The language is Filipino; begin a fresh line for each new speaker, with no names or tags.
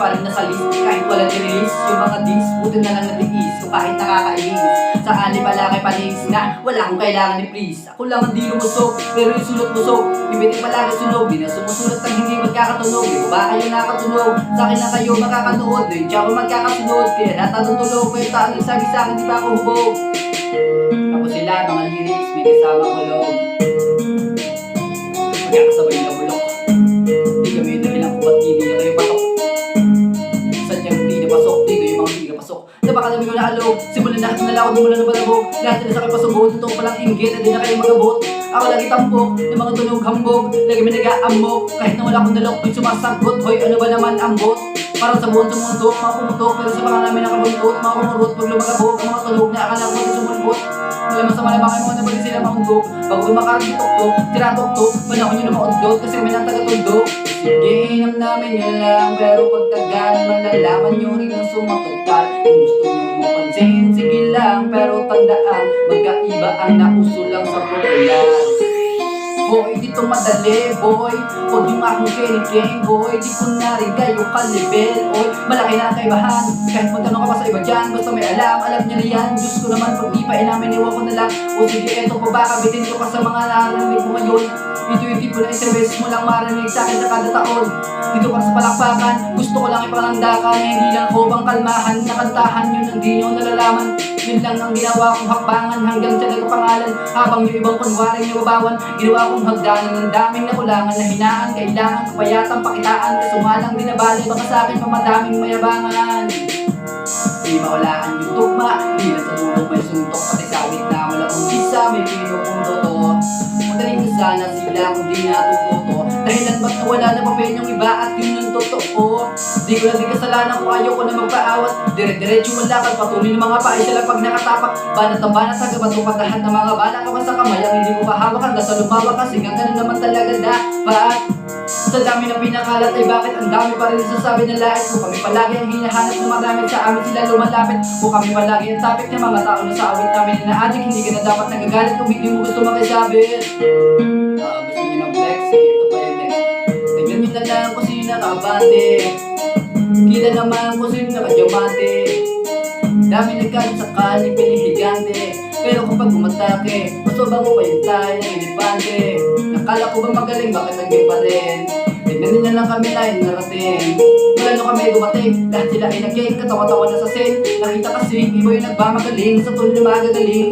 pa rin nasa list. Kahit wala ni-release, yung mga dis, buti na lang natiis. Kung kahit nakakainis, sakali pala kay panis na wala akong kailangan ni please. Ako lang ang di lumusog, pero yung sulot busog. Ibitin palagi sunog, di na sumusulat ng hindi magkakatunog. Di ba kayo nakatunog? Sa akin lang kayo makakanood. Na yung tsaka magkakasunod, kaya natatutulog. Kaya taong nagsabi sa akin, di ba ako hubog? Tapos sila, mga lyrics, may kasama ko loob. Magkakasabay na bulok. Di kami dahilan kung ba't hindi na kayo patok. Sadyang di na pasok, dito yung mga di na pasok. Napakadami ko na alog, simulan na at nalakot mula ng balabog. Lahat na sa akin pasugod, totoo palang inggit at di na kayo magabot. Ako lagi tampok, ng mga tunog hambog. Lagi may nag-aambok, kahit na wala akong dalok. May sumasagot, hoy ano ba naman ang bot? Parang sa buwan sumutok, mga pumutok. Pero sa baka namin nakabuntot, mga kumurot. Pag lumagabog, ang mga tunog na akala ko na sumulbot. Malaman sa malamang ay mga nabali sila mahundog. Bago makaragitok-tok, tiratok-tok. Panahon nyo na maundot, kasi may nang tagatundok. Sige, inam namin yun lang. Pero pagtagal, malalaman nyo rin ang sumatagkal. Kung gusto nyo mapansin, sige lang. Pero tandaan, magkaiba ang nauso lang sa popular. Boy, dito madali, boy. Huwag yung akong kinikeng, boy. Di ko na rin kayo kalibel, oy. Malaki na ang kaibahan, kahit magtanong ka pa sa iba dyan. Basta may alam niya na yan. Diyos ko naman, pag di pa inamin, iwan ko na lang. O sige, eto pa ba, kabitin ko pa sa mga narinig mo ngayon. Intuitive ko na interest mo lang marinig sa akin na kada taon. Dito pa sa palakpakan, gusto ko lang ipalandakan. Hindi lang ko bang kalmahan, nakantahan yun ang di nyo nalalaman. Yun lang ang ginawa kong hakbangan hanggang sa nagpapangalan. Habang yung ibang kunwaring nababawan, ginawa kong hagdanan ng daming nakulangan na hinaan. Kailangan kapayatang pakitaan, kaso nga lang dinabali. Baka sa akin pa madaming mayabangan. Di mawalaan yung tugma, di lang sa tulog may suntok. Pati sa na wala kong isa, may pinupunto. Magaling na sana sila kung di natututo. Dahilan ba't nawala na papel yung iba at yun yung totoo. Di ko lang din kasalanan kung ayaw ko na magpaawat. Dire-diretso yung lakad, patuloy ng mga paay sila pag nakatapak. Banat ang banat, tagabato lahat ng mga bala ka sa kamay. Ang hindi ko pahawak hanggang sa lumawa kasi ganun naman talaga dapat. Sa dami ng pinakalat ay bakit ang dami pa rin nasasabi ng lahit. Kung kami palagi ang hinahanap na maramit sa amin sila lumalapit. Kung kami palagi ang topic ng mga tao na sa awit namin na adik, hindi ka na dapat nagagalit kung hindi mo gusto makisabit. Gusto nyo ng flex, ito pa yung next. Tingnan nyo na lang kung sino nakabante. Kita naman kung sino nakadiamante. Dami nagkalit sa kaling pinihigante. Pero kapag umatake, mas mabango pa yung tayo ng elefante. Nakala ko ba magaling, bakit naging pa rin? Tignan nila lang kami na yung narating. Wala nyo kami dumating, lahat sila ay naging katawa-tawa na sa scene. Nakita kasi, iba yung nagmamagaling sa tuloy na magagaling.